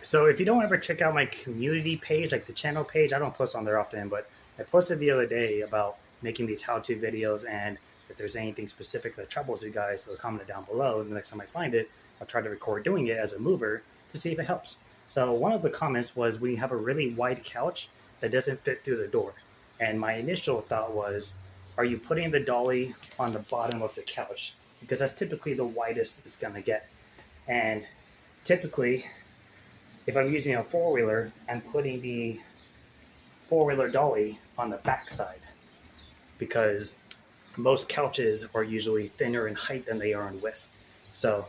So if you don't ever check out my community page, like the channel page, I don't post on there often, but I posted the other day about making these how-to videos, and if there's anything specific that troubles you guys, so comment it down below, and the next time I find it, I'll try to record doing it as a mover to see if it helps. So one of the comments was, we have a really wide couch that doesn't fit through the door. And my initial thought was, are you putting the dolly on the bottom of the couch? Because that's typically the widest it's gonna get. And typically, if I'm using a four-wheeler, I'm putting the four-wheeler dolly on the back side, because most couches are usually thinner in height than they are in width. So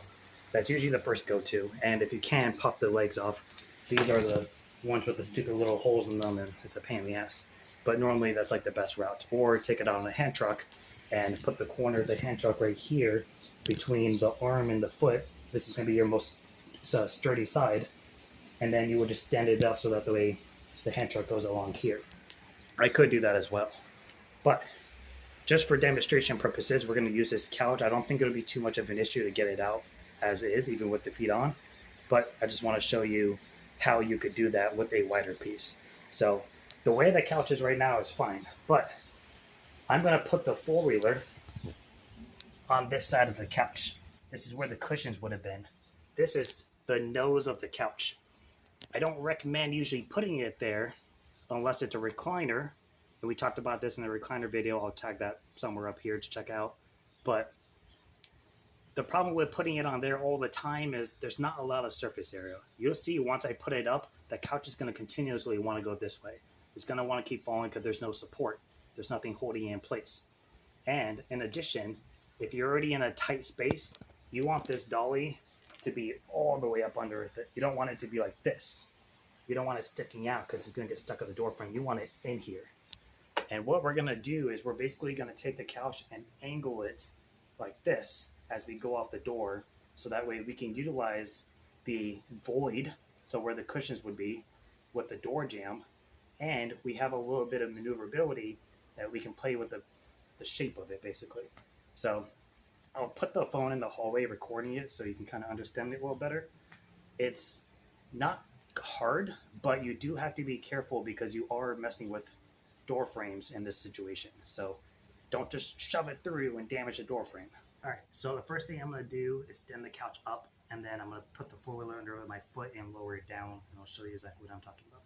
that's usually the first go-to. And if you can, pop the legs off. These are the ones with the stupid little holes in them, and it's a pain in the ass. But normally that's like the best route. Or take it out on a hand truck and put the corner of the hand truck right here between the arm and the foot. This is going to be your most sturdy side. And then you would just stand it up so that the way the hand truck goes along here. I could do that as well. But just for demonstration purposes, we're going to use this couch. I don't think it'll be too much of an issue to get it out as is, even with the feet on. But I just want to show you how you could do that with a wider piece. So the way the couch is right now is fine. But I'm going to put the four-wheeler on this side of the couch. This is where the cushions would have been. This is the nose of the couch. I don't recommend usually putting it there unless it's a recliner. And we talked about this in the recliner video. I'll tag that somewhere up here to check out. But the problem with putting it on there all the time is there's not a lot of surface area. You'll see once I put it up, the couch is going to continuously want to go this way. It's going to want to keep falling because there's no support. There's nothing holding it in place. And in addition, if you're already in a tight space, you want this dolly to be all the way up under it. You don't want it to be like this. You don't want it sticking out because it's going to get stuck at the door frame. You want it in here. And what we're going to do is we're basically going to take the couch and angle it like this as we go out the door, so that way we can utilize the void, so where the cushions would be, with the door jamb, and we have a little bit of maneuverability that we can play with the shape of it, basically. So I'll put the phone in the hallway recording it so you can kind of understand it a little better. It's not hard, but you do have to be careful because you are messing with door frames in this situation. So don't just shove it through and damage the door frame. All right, so the first thing I'm going to do is stand the couch up, and then I'm going to put the four-wheeler under my foot and lower it down, and I'll show you exactly what I'm talking about.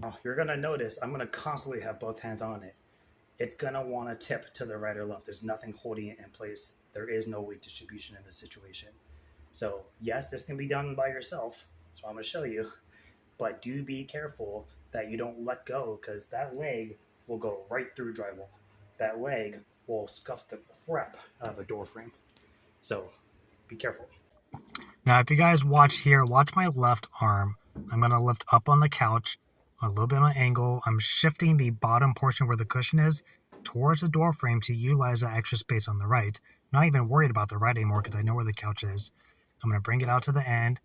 Now, you're going to notice I'm going to constantly have both hands on it. It's going to want to tip to the right or left. There's nothing holding it in place. There is no weight distribution in this situation. So yes, this can be done by yourself. That's what I'm going to show you. But do be careful that you don't let go, because that leg will go right through drywall. That leg will scuff the crap out of a door frame. So be careful. Now, if you guys watch here, watch my left arm. I'm going to lift up on the couch, a little bit on an angle. I'm shifting the bottom portion where the cushion is towards the door frame to utilize that extra space on the right. I'm not even worried about the right anymore because I know where the couch is. I'm going to bring it out to the end.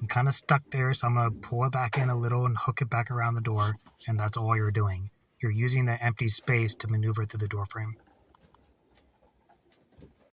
I'm kind of stuck there, so I'm going to pull it back in a little and hook it back around the door, and that's all you're doing. You're using that empty space to maneuver through the door frame.